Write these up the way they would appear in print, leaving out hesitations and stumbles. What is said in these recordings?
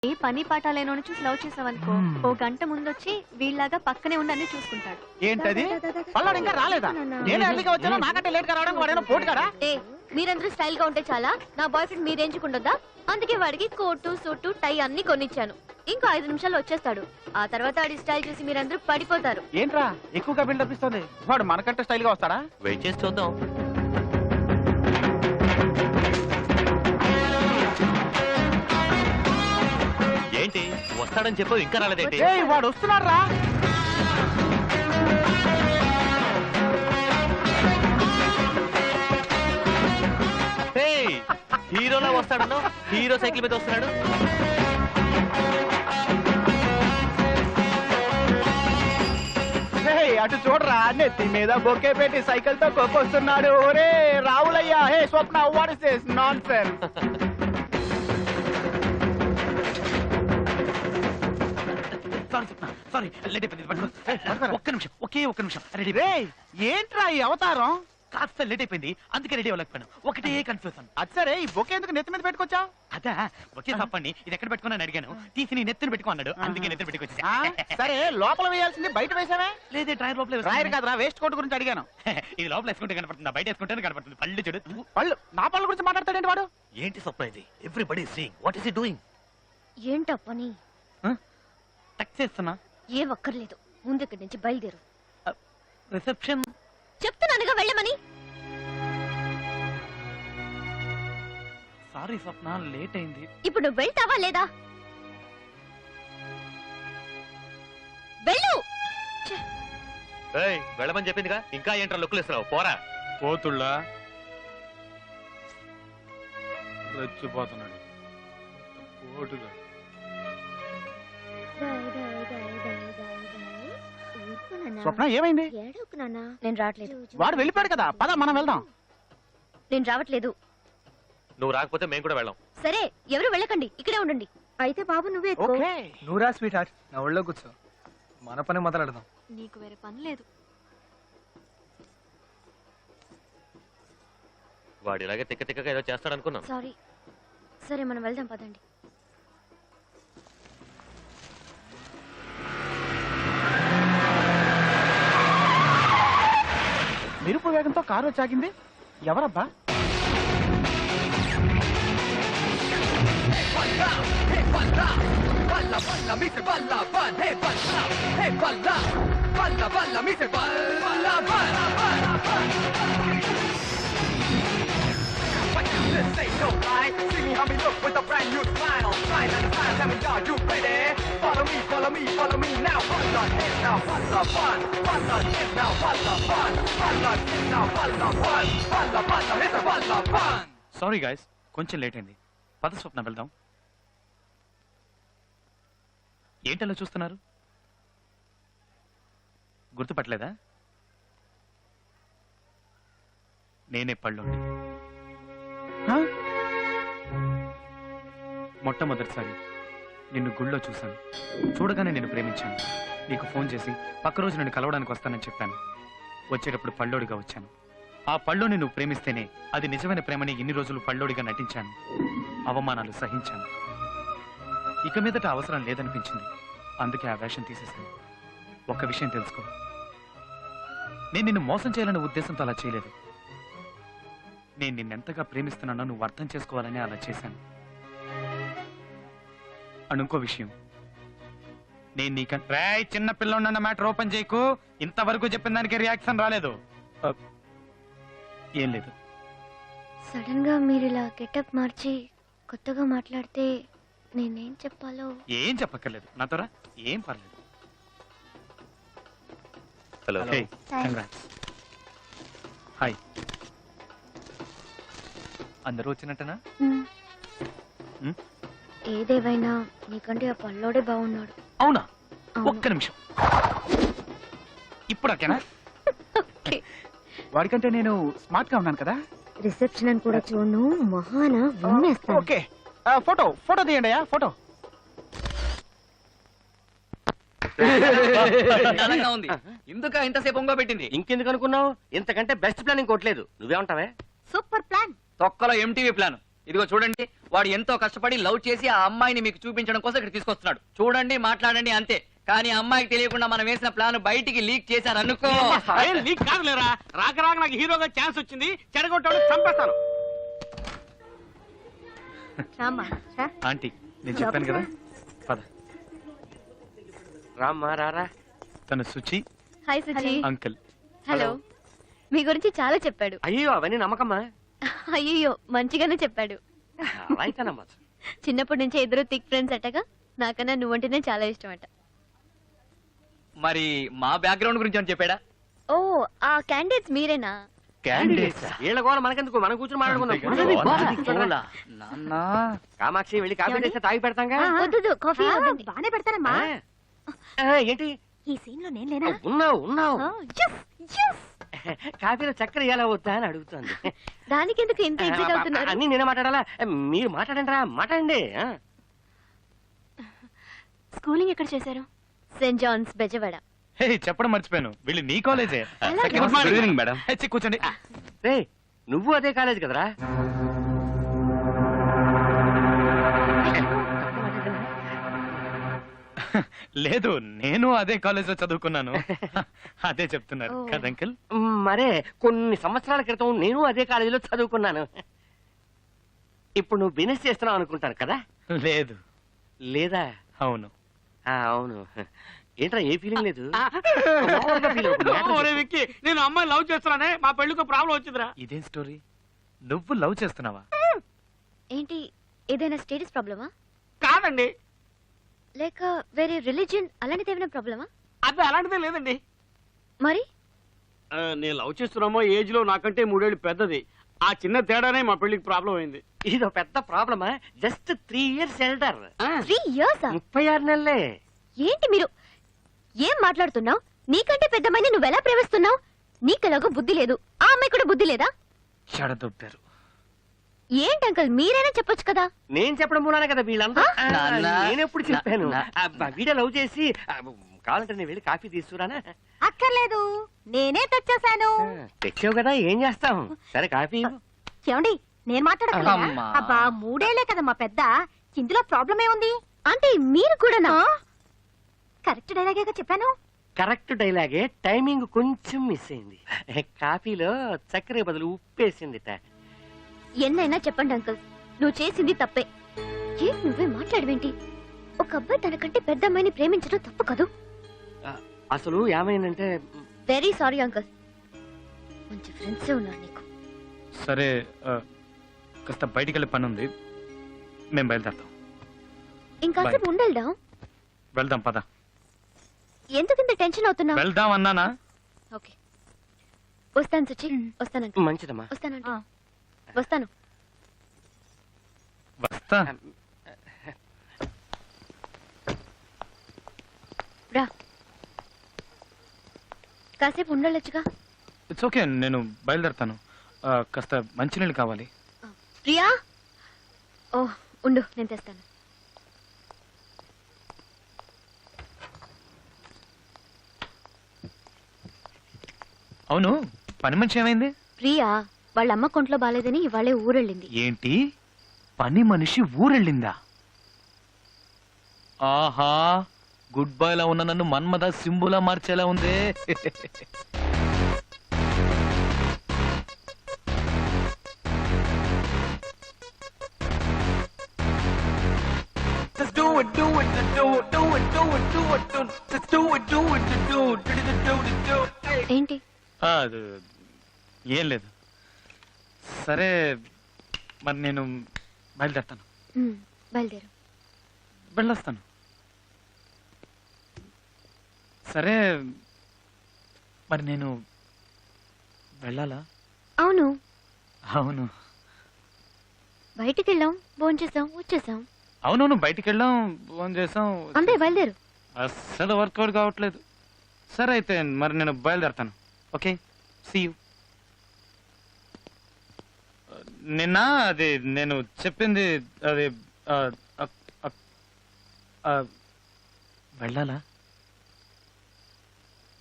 ఏ పని పాట లేనో చూసి లవ్ చేసావనుకో, ఓ గంట ముందొచ్చి వీళ్ళలాగా పక్కనే ఉండి అన్ని చూసుకుంటాడు. ఏంటది? పల్లాడు ఇంకా రాలేదా? నేను ఎర్లీగా వచ్చాను, నాకంటే లేట్ గా రావడం వాడేనా పోటీ కదా? ఏ మీరందరూ స్టైల్ గా ఉంటే చాలా, నా బాయ్ ఫ్రెండ్ మీ రేంజ్ ఉండొద్దా? అందుకే వాడికి కోటు సూటు టై అన్ని కొనిచ్చాను. ఇంకో 5 నిమిషాల్లో వచ్చేస్తాడు. ఆ తర్వాత వాడి స్టైల్ చూసి మీరందరూ పడిపోతారు. ఏంట్రా ఎక్కువగా బిల్డప్ ఇస్తుంది? వాడు మనకంటే స్టైల్ గా వస్తాడా? వెయిట్ చేసి చూద్దాం. ఏంటి వస్తాడని చెప్పు, ఇంకా రాలేదేంటి? ఏయ్, వాడు వస్తున్నాడు రా. హీరోలా వస్తాడను, హీరో సైకిల్ మీద వస్తున్నాడు. అటు చూడరా, నెత్తి మీద బొకే పెట్టి సైకిల్ తో కొక్కొస్తున్నాడు. ఒరే రావులయ్యా, hey Swapna, what is this nonsense? Sorry late అయిపోయింది. ఒక్క నిమిషం, ఒక్క నిమిషం. రెడీ? ఏంట్రా ఈ అవతారం? కాస్త లేట్ అయిపోయింది, అందుకే రెడీ అవ్వలేకపోయాను. ఒకటే కన్ఫ్యూజన్. అది సరే, ఈ బొకే ఎందుకు నెత్తి మీద పెట్టుకొచ్చా? అదా ఒకే తప్పండి, ఇది ఎక్కడ పెట్టుకున్నాను అడిగాను. తీసి నీ నెత్తిని పెట్టుకో అన్నాడు, అందుకే నెత్తిని పెట్టుకొచ్చా. సరే, లోపల వేయాల్సింది బయట వేసావే? లేదే, డ్రైర్ లోపల రాయర్ కాదురా, వేస్ట్ కోట్ గురించి అడిగాను. ఇది లోపల వేసుకుంటే కనపడుతుంది, బయట వేసుకుంటే కనపడుతుంది. పళ్ళు చూడు. పళ్ళు? నా పళ్ళ గురించి మాట్లాడతాడేంటి వాడు? ఏంటి surprise? Everybody seeing, what is he doing? ఏంటో పని? టక్ చేస్తున్నా. ఏ ఒక్కర్లేదు, ముందు ఇక్కడి నుంచి బయలుదేరు. రిసెప్షన్ చెప్తున్నానుగా వెళ్ళమని. సారీ స్వప్న, లేట్ అయింది. ఇప్పుడు నువ్వు వెళ్తావా లేదా? వెళ్ళు. వెళ్ళమని చెప్పిందిగా, ఇంకా ఏంట్రా లుక్కులు ఇస్తున్నావు? పోరా. పోతుళ్ళా రెచ్చిపోతున్నాడు పోటుగా. స్వప్న ఏమైంది? నేను రావట్లేదు. వాడు వెళ్ళిపోయాడు కదా, పద మనం వెళ్దాం. నేను రావట్లేదు. నువ్వు రాకపోతే మేము కూడా వెళ్ళాం. సరే, ఎవరు వెళ్ళకండి, ఇక్కడే ఉండండి. అయితే బాబు నువ్వే ఎక్కు. ఓకే. నువ్వురా స్వీట్ హార్ట్, నా ఒళ్ళో కూర్చో, మన పని మొదలెడదాం. నీకు వేరే పని లేదు. వాడు ఇలాగే తిక్క తిక్కగా ఏదో చేస్తాడనుకున్నాం. సారీ. సరే మనం వెళ్దాం పదండి. మెరుపు వేగంతో కారు వచ్చాగింది. ఎవరబ్బా? సారీ గైస్, కొంచెం లేట్ అయింది. పద స్వప్న వెళ్దాం. ఏంటలా చూస్తున్నారు? గుర్తుపట్టలేదా? నేనే పళ్ళుండి. మొట్టమొదటిసారి నిన్ను గుళ్ళో చూశాను. చూడగానే నిన్ను ప్రేమించాను. నీకు ఫోన్ చేసి పక్క రోజు నిన్ను కలవడానికి వస్తానని చెప్పాను. వచ్చేటప్పుడు పళ్ళోడిగా వచ్చాను. ఆ పళ్ళోని నువ్వు ప్రేమిస్తేనే అది నిజమైన ప్రేమని ఇన్ని రోజులు పళ్ళోడిగా నటించాను. అవమానాలు సహించాను. ఇక మీదట అవసరం లేదనిపించింది, అందుకే ఆ వేషం తీసేశాను. ఒక్క విషయం తెలుసుకో, నేను నిన్ను మోసం చేయాలనే ఉద్దేశంతో అలా చేయలేదు. నేను నిన్నెంతగా ప్రేమిస్తున్నానో నువ్వు అర్థం చేసుకోవాలని అలా చేశాను. అండ్ ఇంకో విషయం, నేను నీకంటే చిన్న పిల్లన్న మ్యాటర్ ఓపెన్ చేయకు. ఇంతవరకు చెప్పిన దానికి రియాక్షన్ రాలేదు. ఏం లేదు. సడన్ గా మీరు ఇలా గెటప్ మార్చి కొత్తగా మాట్లాడితే నేనేం చెప్పాలో. ఏం చెప్పక్కర్లేదు, నాతోరా, ఏం పర్లేదు. హలో. హాయ్. అందరూ వచ్చినట్టనా? ఏదేవైనా నీకంటే ఆ పల్లోడే బాగున్నాడు. అవునా? ఒక్క నిమిషం. ఇప్పుడు ఓకేనా? వాడికంటే నేను స్మార్ట్ గా ఉన్నాను కదా. రిసెప్షన్ అని కూడా చూడను, మహాన విన్నేస్తాను. ఓకే, ఫోటో తీయండి అయ్యా, ఫోటో. ఉంది. ఇందుక ఇంతసేపు ఒంగో పెట్టింది. ఇంకెందుకు అనుకున్నావు? ఇంతకంటే బెస్ట్ ప్లాన్ ఇంకోట్లేదు. నువ్వేమంటావే? Super plan. తొక్కలో ఎంటీవీ ప్లాన్. ఇదిగో చూడండి, వాడు ఎంతో కష్టపడి లవ్ చేసి ఆ అమ్మాయిని మీకు చూపించడం కోసం ఇక్కడ తీసుకొస్తున్నాడు. చూడండి, మాట్లాడండి, అంతే. కానీ ఆ అమ్మాయికి తెలియకుండా మనం వేసిన ప్లాన్ బయటికి లీక్ చేశారనుకో. నీకు కాదులేరా, రాక రాక నాకు హీరోగా ఛాన్స్ వచ్చింది, చెడగొట్టాడు, చంపేస్తాను. రామ్మా రా. ఆంటీ నేను చెప్పాను కదా, పద. రామ్మా రారా. తను Suchi, hi Suchi. Uncle. Hello. మీ గురించి చాలా చెప్పాడు. అయ్యో అవన్నీ నమ్మకమ్మా. అయ్యో మంచిగానే చెప్పాడు. అలా అయితే నమ్మచ్చు. చిన్నప్పటి నుంచి ఇద్దరు థిక్ ఫ్రెండ్స్ అట్టగా. నాకన్నా నువ్వంటేనే చాలా ఇష్టం అట. మరి మా బ్యాక్గ్రౌండ్ గురించి అని చెప్పాడా? ఓ ఆ క్యాండిడేట్స్ మీరేనా? వీళ్ళ గోల మనకెందుకు, మనం కూర్చొని మాట్లాడుకుందాం. నాన్న, కామాక్షి వెళ్ళి కాఫీ తెస్తే తాగి పెడతాంగా. వద్దు కాఫీ వద్దండి. బానే పెడతారమ్మా. ఏంటి ఈ సీన్ లో నేను లేనా? ఉన్నావు ఉన్నావు. Yes, yes. కాఫీలో చక్కెర ఎలా వద్దా అని అడుగుతుంది. దానికి ఎందుకు ఇంత ఎగ్జైట్ అవుతున్నారు? అన్ని నేనే మాట్లాడాలా? మీరు మాట్లాడండి రా, మాట్లాడండి. స్కూలింగ్ ఎక్కడ చేశారు? Saint Johne's Bezawada. హే చెప్పడం మర్చిపోయాను, వీళ్ళు నీ కాలేజే. అలాగా? Good evening madam. కూర్చోండి. రే నువ్వు అదే కాలేజ్ కదరా? లేదు, నేను అదే కాలేజ్ లో చదువుకున్నాను. అదే చెప్తున్నారు ఓ. కదా అంకుల్? మరే కొన్ని సంవత్సరాల క్రితం నేను అదే కాలేజీలో చదువుకున్నాను. ఇప్పుడు నువ్వు బిజినెస్ చేస్తున్నావు అనుకుంటాను కదా? లేదు. లేదా? అవును. అవును. ఏంట్రా ఏ ఫీలింగ్ లేదు? మామూలుగా feel అవుతుంది. ఒరే విక్కీ, నేను అమ్మాయి లవ్ చేస్తున్నానే, మా పెళ్లికి ప్రాబ్లం వచ్చిందిరా. ఇదేం స్టోరీ? నువ్వు లవ్ చేస్తున్నావా? ఏంటి ఏదైనా స్టేటస్ ప్రాబ్లమా? కాదండి, లేక వేరే రిలీజియన్ అలాంటిది ఏమైనా ప్రాబ్లమా? అది అలాంటిదే లేదండి. మరి నేను లవ్ చేస్తున్నామో ఏజ్ లో నాకంటే 3 ఏళ్ళు పెద్దది. ఆ చిన్న తేడానే మా పెళ్లికి ప్రాబ్లం అయింది. ఇదో పెద్ద ప్రాబ్లమా? Just 3 years elder. 3 years? 36 నెలలే. ఏంటి మీరు ఏం మాట్లాడుతున్నావు? నీకంటే పెద్దమ్మాయిని నువ్వెలా ప్రేమిస్తున్నావు? నీకెలాగో బుద్ధి లేదు, ఆ అమ్మాయి కూడా బుద్ధి లేదా? చెడదొప్పారు. ఏంటి అంకల్ మీరైనా చెప్పొచ్చు కదా. నేను చెప్పడం మూలానే కదా వీళ్ళంతా. నాన్న. నేనెప్పుడు చెప్పాను? వీడియో లవ్ చేసి కావాలంటే నేను వెళ్ళి కాఫీ తీసుకురానా? అక్కర్లేదు, నేనే తెచ్చేసాను. తెచ్చావు కదా, ఏం చేస్తాం? సరే కాఫీ ఇవ్వు. ఏమండి నేను మాట్లాడగలనా? అమ్మా. అబ్బా 3 ఏళ్లే కదమ్మా పెద్ద, ఇందులో ప్రాబ్లం ఏముంది? అంటే మీరు కూడానా? కరెక్ట్ డైలాగేగా చెప్పాను. కరెక్ట్ డైలాగే, టైమింగ్ కొంచెం మిస్ అయింది. కాఫీలో చక్కెర బదులు ఉప్పేసిందిట. ఎన్నైనా చెప్పండి అంకల్, నువ్వు చేసింది తప్పే. ఏం నువ్వే మాట్లాడవేంటి? ఒక అబ్బాయి తనకంటే పెద్ద అమ్మాయిని ప్రేమించడం తప్పు కదూ. అసలు ఏమైందంటే వెరీ సారీ అంకల్, మంచి ఫ్రెండ్సే ఉన్నారు నీకు. సరే కాస్త బయటికి వెళ్ళే పని ఉంది, మేము బయలుదేరుతాం. ఇంకాసేపు ఉండేద్దాం. వెళ్దాం పద. ఎందుకు ఇంత టెన్షన్ అవుతున్నావు? వెళ్దాం అన్నానా? ఓకే వస్తాను సుచి, వస్తాను అంకల్. మంచిదమ్మా. వస్తాను వస్తాను. వస్తా. రా కాసేపు ఉండొచ్చుగా. ఇట్స్ ఓకే, నేను బయలుదేరుతాను. కాస్త మంచినీళ్ళు కావాలి. ప్రియా, ఓ ఉండు నేను తెస్తాను. అవును, పని మనిషి ఏమైంది? ప్రియా వాళ్ళ అమ్మ కొంట్లో బాలేదని ఇవాళే ఊరెళ్ళింది. ఏంటి, పని మనిషి ఊరెళ్ళిందా? ఆహా, గుడ్ బాయ్ లా ఉన్న నన్ను మన్మద సింబులా మార్చేలా ఉందే. ఏంటి? ఏం లేదు. సరే మరి నేను బయలుదేరుతాను. బయలుదేరు. వెళ్ళొస్తాను. సరే మరి నేను వెళ్ళాలా? అవును అవును బయటికి వెళ్ళాం, భోంచేసాం, వచ్చేసాం. అవునవును, బయటికి వెళ్ళాం, ఫోన్ చేసాం. అంతే బయలుదేరు. అస్సలు వర్కౌట్ కావట్లేదు. సరే అయితే మరి నేను బయలుదేరుతాను. Okay, see you. నిన్న అది నేను చెప్పింది అది వెళ్ళాలా?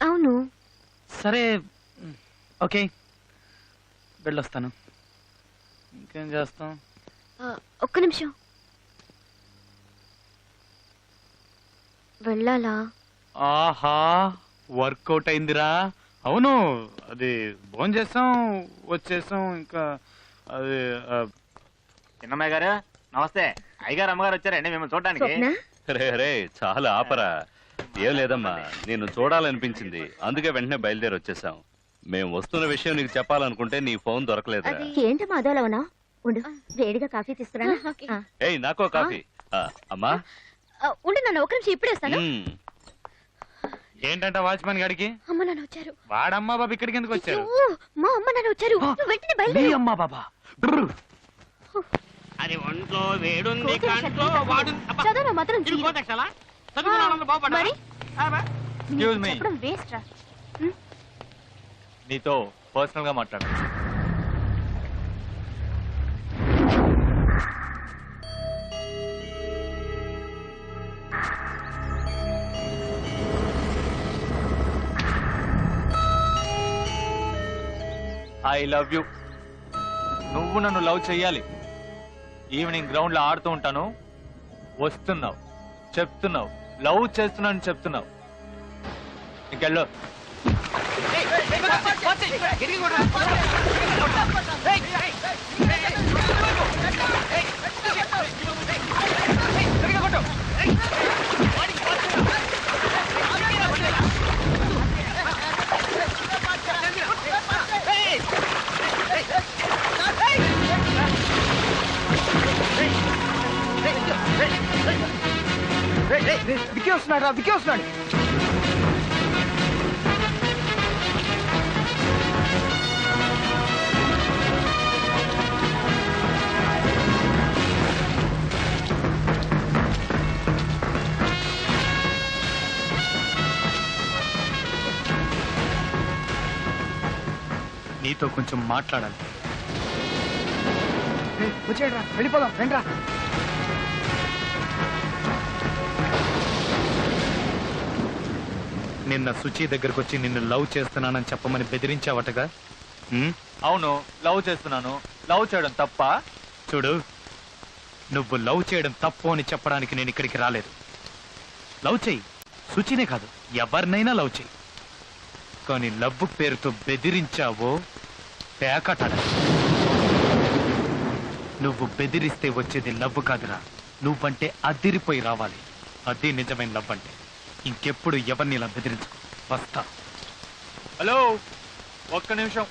అవును సరే ఓకే, వెళ్ళొస్తాను. ఇంకేం చేస్తాం. ఒక్క నిమిషం. వెళ్ళాలా? ఆహా, వర్కౌట్ అయిందిరా. అవును, అది ఫోన్ చేసాం, వచ్చేసాం. ఇంకా అది చిన్నమ్మాయి గారు నమస్తే. అయ్యగారు అమ్మగారు వచ్చారండి మిమ్మల్ని చూడడానికి. స్వప్న, రే రే చాలా ఆపరా. ఏం లేదమ్మా, నేను చూడాలనిపించింది, అందుకే వెంటనే బయలుదేరి వచ్చేసాం. మేము వస్తున్న విషయం నీకు చెప్పాలనుకుంటే నీ ఫోన్ దొరకలేదురా. అది ఏంటి మాధవలో ఉన్నావు? ఉండు, వేడిగా కాఫీ తీసుకురా. ఓకే. ఏయ్ నాకో కాఫీ. అమ్మా ఉండు నాన్న, ఒక్క నిమిషం ఇప్పుడే వస్తాను. మ్మ్. ఏంటంట వాచ్మెన్ గాడికి? అమ్మ నాన్న వచ్చారు. వాడమ్మా బాబు ఇక్కడికి ఎందుకు వచ్చారు? అయ్యో, మా అమ్మ నాన్న వచ్చారు. నువ్వు వెంటనే మీ బయలుదేరు. అమ్మా బాబా. అది ఒంట్లో వేడుంది కోతి కంట్లో అసలు వాడు చదవరా మాత్రం తీయరు. కోతక్షలా చదువుకున్నాను బాగుపడ్డా మరి Excuse me. చెప్పడం వేస్ట్ రా. నీతో పర్సనల్ గా మాట్లాడు. I love you. నువ్వు నన్ను లవ్ చెయ్యాలి. ఈవినింగ్ గ్రౌండ్ లో ఆడుతూ ఉంటాను, వస్తున్నావు, చెప్తున్నావు లవ్ చేస్తున్నాను చెప్తున్నావు. ఇంకెళ్ళు. విక్కీ వస్తున్నాడు రా, విక్కీ వస్తున్నాడు. నీతో కొంచెం మాట్లాడాలి. వచ్చేయండి రా, వెళ్ళిపోదాం రండి. నిన్న సుచి దగ్గరకు వచ్చి నిన్ను లవ్ చేస్తున్నానని చెప్పమని బెదిరించావటగా? ఉమ్? అవును, లవ్ చేస్తున్నాను. లవ్ చేయడం తప్ప? చూడు, నువ్వు లవ్ చేయడం తప్పు అని చెప్పడానికి నేను ఇక్కడికి రాలేదు. లవ్ చెయ్యి, సుచినే కాదు ఎవరినైనా లవ్ చెయ్యి. కానీ లవ్ పేరుతో బెదిరించావో పేకట. నువ్వు బెదిరిస్తే వచ్చేది లవ్ కాదురా, నువ్వంటే అదిరిపోయి రావాలి. అది నిజమైన లవ్ అంటే. ఇంకెప్పుడు ఎవరిని ఇలా బెదిరించుకో. వస్తా. హలో, ఒక్క నిమిషం.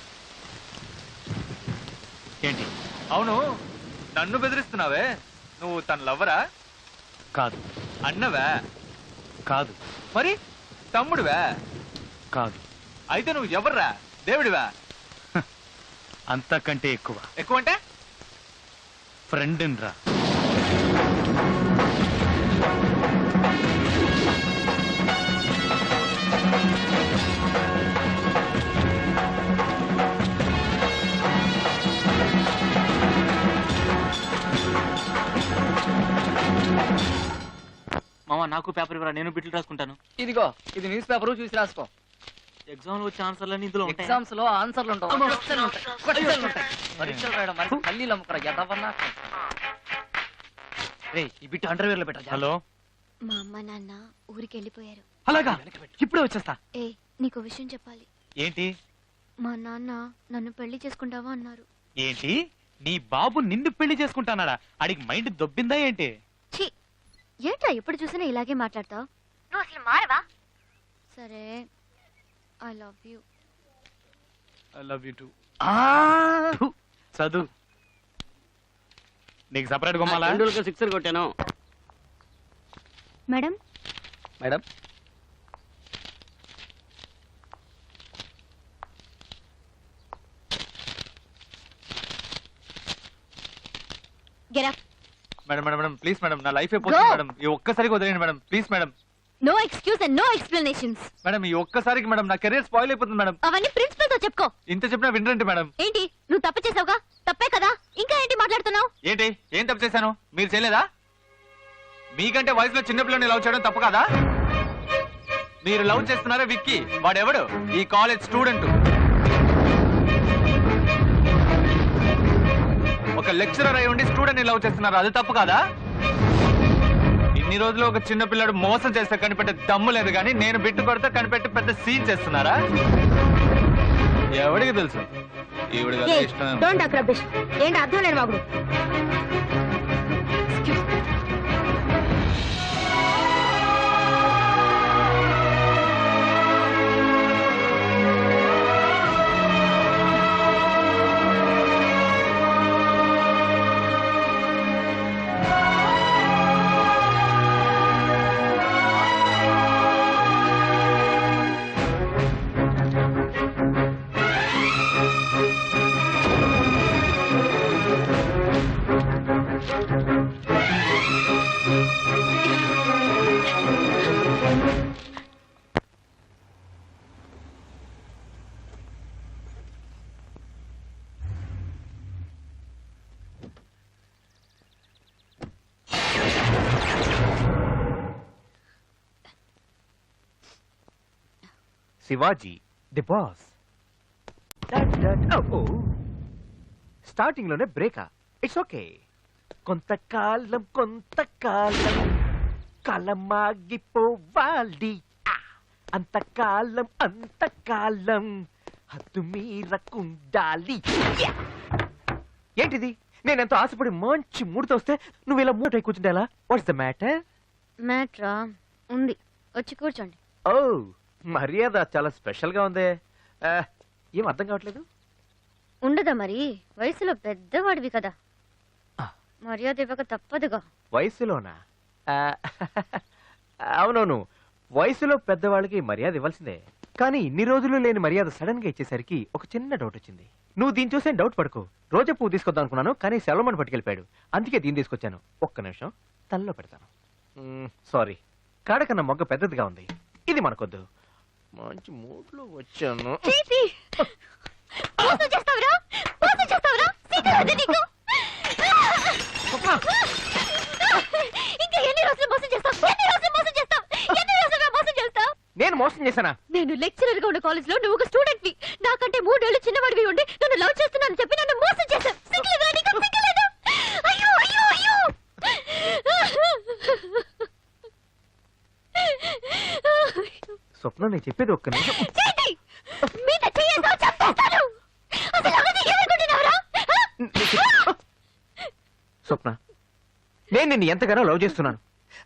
ఏంటి? అవును, నన్ను బెదిరిస్తున్నావే, నువ్వు తన లవ్వరా? కాదు. అన్నవా? కాదు. మరి తమ్ముడివా? కాదు. అయితే నువ్వు ఎవర్రా? దేవుడివా? అంతకంటే ఎక్కువ. ఎక్కువ అంటే? ఫ్రెండ్ రా. మామ, నాకు పేపర్ ఇవ్వరా, నేను బిట్లు రాసుకుంటాను. ఇదిగో, ఇది న్యూస్ పేపర్, చూసి రాసుకో. ఎగ్జామ్ లో వచ్చే ఆన్సర్లన్నీ ఇందులో ఉంటాయి. ఎగ్జామ్స్ లో ఆన్సర్లు ఉంటాయి, క్వశ్చన్లు ఉంటాయి, క్వశ్చన్లు ఉంటాయి. పరీక్షలు రాయడం మరి పల్లీలు అమ్ముకురా ఎదవన్నా. రేయ్, ఈ బిట్ అండర్వేర్ లో పెట్టా. హలో. మా అమ్మ నాన్న ఊరికి వెళ్ళిపోయారు. అలాగా? ఇప్పుడే వచ్చేస్తా. ఏ, నీకు విషయం చెప్పాలి. ఏంటి? మా నాన్న నన్ను పెళ్లి చేసుకుంటావా అన్నారు. ఏంటి? నీ బాబు నిన్ను పెళ్లి చేసుకుంటానాడా? అడిగి మైండ్ దొబ్బిందా ఏంటి? ఛీ, ఏంట్రా ఎప్పుడు చూసినా ఇలాగే మాట్లాడతావు? నువ్వు అసలు మారవా? సరే, I love you. I love you too. చదువు. నీకు సపరేట్ కొమ్మాలా? సిక్సర్ కొట్టాను. Madam, madam, get up. Madam madam madam please madam, నా లైఫ్ అయిపోతుంది Go. మేడం. ఈ ఒక్కసారికి వదిలేయండి madam, please madam. No excuse and no explanations. Madam, ఈ ఒక్కసారికి మేడం నా కెరీర్ స్పాయిల్ అయిపోతుంది మేడం. అవన్నీ ప్రిన్సిపల్ తో చెప్పుకో. ఇంత చెప్పినా వినరండి మేడం. ఏంటి, నువ్వు తప్పు చేసావుగా? తప్పే కదా, ఇంకా ఏంటి మాట్లాడుతున్నావు? ఏంటి, ఏం తప్పు చేశాను? మీరు చేయలేదా? మీకంటే వయసులో చిన్నపిల్లని లవ్ చేయడం తప్పు కదా? మీరు లవ్ చేస్తున్నారా విక్కీ? వాడెవడు? ఈ కాలేజ్ స్టూడెంట్. ఒక లెక్చరర్ అయి ఉండి స్టూడెంట్ లవ్ చేస్తున్నారు, అది తప్పు కాదా? ఇన్ని రోజులు ఒక చిన్న పిల్లడు మోసం చేస్తే కనిపెట్టే దమ్ము లేదు కానీ నేను బిట్టు కొడితే కనిపెట్టి పెద్ద సీన్ చేస్తున్నారా? ఎవడికి తెలుసు? ఈవిడ కదా ఇష్టం. Don't talk rubbish. ఏంటి అర్థం లేని వాగుడు? Shivaji the boss. స్టార్టింగ్ లోనే బ్రేకా, ఇట్స్ ఓకే. కొంతకాలం కాలమాగిపోవాలి, అంతకాలం హద్దు మీరకుండాలి. ఏంటిది? నేనెంతో ఆశపడి మంచి మూడుతో వస్తే నువ్వు ఇలా మూట కూర్చుంటే ఎలా? What's the matter? మ్యాట్రా ఉంది, వచ్చి కూర్చోండి. ఓ, మర్యాద చాలా స్పెషల్ గా ఉంది. ఏం అర్థం కావట్లేదు. ఉండదా మరి, వయసులో పెద్దవాడివి కదా, మర్యాద ఇవ్వక తప్పదుగా. వయసులోనా? అవునవును, వయసులో పెద్దవాళ్ళకి మర్యాద ఇవ్వాల్సిందే. కానీ ఇన్ని రోజులు లేని మర్యాద సడన్ గా ఇచ్చేసరికి ఒక చిన్న డౌట్ వచ్చింది. నువ్వు దీని చూసే డౌట్ పడుకో. రోజా పువ్వు తీసుకొద్దాం అనుకున్నాను, కానీ సెలవుమని పట్టుకెళ్ళిపోయాడు. అందుకే దీన్ని తీసుకొచ్చాను. ఒక్క నిమిషం తల్లో పెడతాను. సారీ, కాడకన్నా మొగ్గ పెద్దదిగా ఉంది, ఇది మనకొద్దు. మంచి మూడ్లో వచ్చాను. నేను మోసం చేశానా? నేను లెక్చరర్ గా ఉన్న కాలేజ్ లో నువ్వు ఒక స్టూడెంట్ వి, నాకంటే 3 ఏళ్ళు చిన్నవాడివి ఉండి నన్ను లవ్ చేస్తున్నాను చెప్పి నన్ను మోసం చేశావు. సిగ్గులేదా నీకు? సిగ్గులేదా? అయ్యో అయ్యో అయ్యో. స్వప్న, నేను చెప్పేది ఒక్క నిమిషం. మీద చెయ్యతో చంపేస్తాను. అసలు అవన్నీ ఏమనుకుంటున్నావురా? స్వప్న, నేను నిన్ను ఎంతగానో లవ్ చేస్తున్నాను.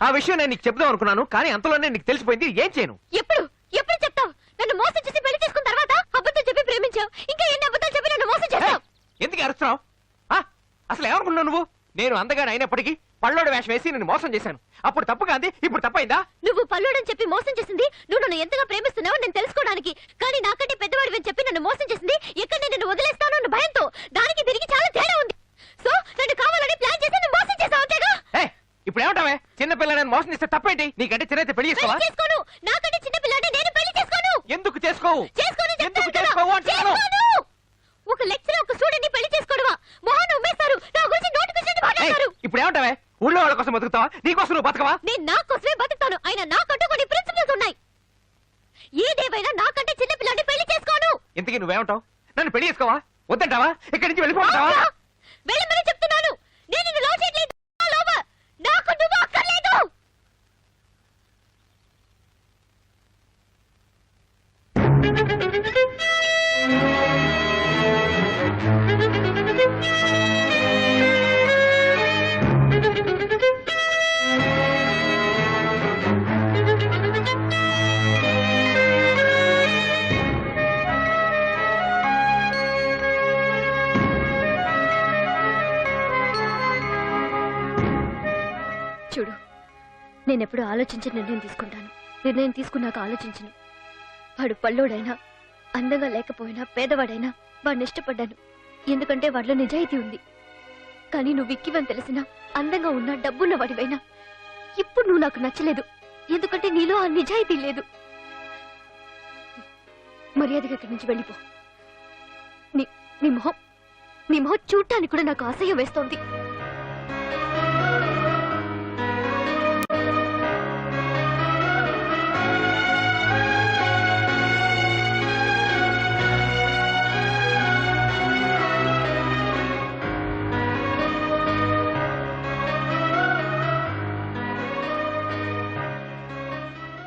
ఆ విషయం నేను నీకు చెప్దాం అనుకున్నాను, కానీ అంతలోనే నీకు తెలిసిపోయింది. ఏం చేయను? ఎప్పుడు ఎప్పుడు చెప్తావు? నన్ను మోసం చేసి పెళ్లి చేసుకున్న తర్వాత అబద్ధం చెప్పి ప్రేమించావు. ఇంకా ఎన్ని అబద్ధాలు చెప్పి నన్ను మోసం చేస్తావు? ఎందుకు అరుస్తున్నావు? అసలు ఏమనుకున్నావు నువ్వు? నేను అందగానే అయినప్పటికీ పళ్ళోడు వేషం వేసి నేను మోసం చేశాను. అప్పుడు తప్పు కాంది, ఇప్పుడు తప్పైందా? నువ్వు పల్లోడని చెప్పి మోసం చేసింది నువ్వు నన్ను ఎంతగా ప్రేమిస్తున్నావు నేను తెలుసుకోవడానికి. కానీ నాకంటే పెద్దవాడివి అని చెప్పి నన్ను మోసం చేసింది ఎక్కడ నేను నిన్ను వదిలేస్తాను అన్న భయంతో. దానికి దీనికి చాలా తేడా ఉంది. సో నన్ను కావాలని ప్లాన్ చేసి నువ్వు మోసం చేసావు, అంతేగా? ఇప్పుడు ఏమంటావే? చిన్న పిల్లని మోసం చేస్తే తప్పేంటి? నీకంటే చిన్న పెళ్లి చేసుకోవా? చేసుకోను. నాకంటే చిన్న పిల్లాడిని నేను పెళ్లి చేసుకోను. ఎందుకు చేసుకోవు? ఎందుకు చేసుకోవు అంటున్నాను. ఒక లెక్చరర్ ఒక స్టూడెంట్ ని పెళ్లి చేసుకోవడమా? మొహాన్ని ఉమ్మేస్తారు, నా గురించి నోటిఫికేషన్ మాట్లాడతారు. ఇప్పుడు ఏమంటావే? ఊళ్ళో వాళ్ళ కోసం బతుకుతావా? నీ కోసం నువ్వు బతకవా? నేను నా కోసమే బతుకుతాను. ఆయన నాకంటూ కొన్ని ప్రిన్సిపల్స్ ఉన్నాయి. ఏదేమైనా నాకంటే చిన్న పిల్లాడిని పెళ్లి చేసుకోను. ఇంతకీ నువ్వేమంటావు? నన్ను పెళ్లి చేసుకోవా? వద్దంటావా? ఇక్కడి నుంచి వెళ్ళిపోతావా? వెళ్ళమని చెప్తున్నాను. నేను నిన్ను లవ్ చేయట్లేదు. నాకు నువ్వు అక్కర్లేదు. చూడు, నేనెప్పుడు ఆలోచించి నిర్ణయం తీసుకుంటాను. నిర్ణయం తీసుకున్నాక ఆలోచించను. వాడు పల్లోడైనా, అందంగా లేకపోయినా, పేదవాడైనా వాడిని ఇష్టపడ్డాను. ఎందుకంటే వాడిలో నిజాయితీ ఉంది. కానీ నువ్వు విక్కివని తెలిసినా, అందంగా ఉన్నా, డబ్బున్న వాడివైనా ఇప్పుడు నువ్వు నాకు నచ్చలేదు. ఎందుకంటే నీలో ఆ నిజాయితీ లేదు. మర్యాదగా ఇక్కడి నుంచి వెళ్ళిపో. నీ మొహం చూడటానికి కూడా నాకు అసహ్యం వేస్తోంది.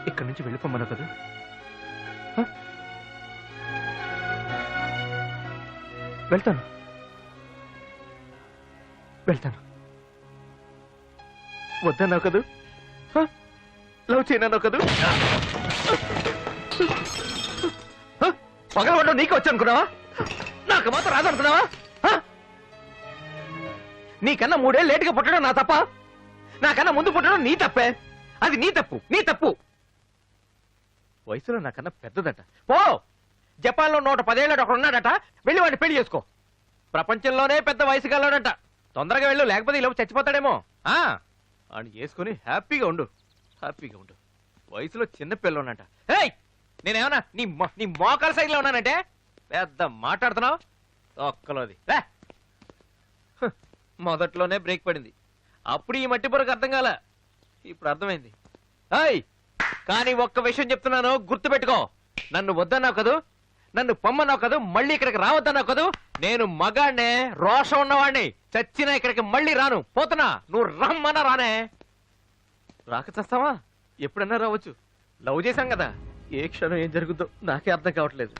ఇక్కడి నుంచి వెళ్ళిపోమన్నావు కదా హ? వెళ్తాను వెళ్తాను వద్దన్నావు కదూ హ? లవ్ చేయనన్నావు కదూ పగలవడం నీకు వచ్చి అనుకున్నావా నాకు మాత్రం రాదనుకున్నావా హ? నీకన్నా 3 ఏళ్ళు లేటుగా పుట్టడం నా తప్ప నాకన్నా ముందు పుట్టడం నీ తప్పే అది నీ తప్పు వయసులో నాకన్నా పెద్దదట పో జపాన్లో 110 ఏళ్ళ ఒకడు ఉన్నాడట వెళ్ళి వాడిని పెళ్లి చేసుకో ప్రపంచంలోనే పెద్ద వయసు గలవాడట తొందరగా వెళ్ళు లేకపోతే ఇలా చచ్చిపోతాడేమో అని చేసుకుని హ్యాపీగా ఉండు వయసులో చిన్న పిల్లన్నట ఏయ్ నేనేమన్నా నీ మోకాల సైడ్లో ఉన్నానంటే పెద్ద మాట్లాడుతున్నావు ఒక్కలోది మొదట్లోనే బ్రేక్ పడింది అప్పుడు ఈ మట్టి పొరకు అర్థం కాల ఇప్పుడు అర్థమైంది ఏయ్ కానీ ఒక్క విషయం చెప్తున్నాను గుర్తుపెట్టుకో నన్ను వద్దన్నావు కదూ నన్ను పొమ్మన్నావు కదూ మళ్ళీ ఇక్కడికి రావద్దన్నావు కదూ నేను మగాడినే రోషం ఉన్నవాడిని చచ్చినా ఇక్కడికి మళ్ళీ రాను పోతున్నా నువ్వు రమ్మన్నా రానే రాక చస్తావా ఎప్పుడన్నా రావచ్చు లవ్ చేశాం కదా ఏ క్షణం ఏం జరుగుద్దో నాకే అర్థం కావట్లేదు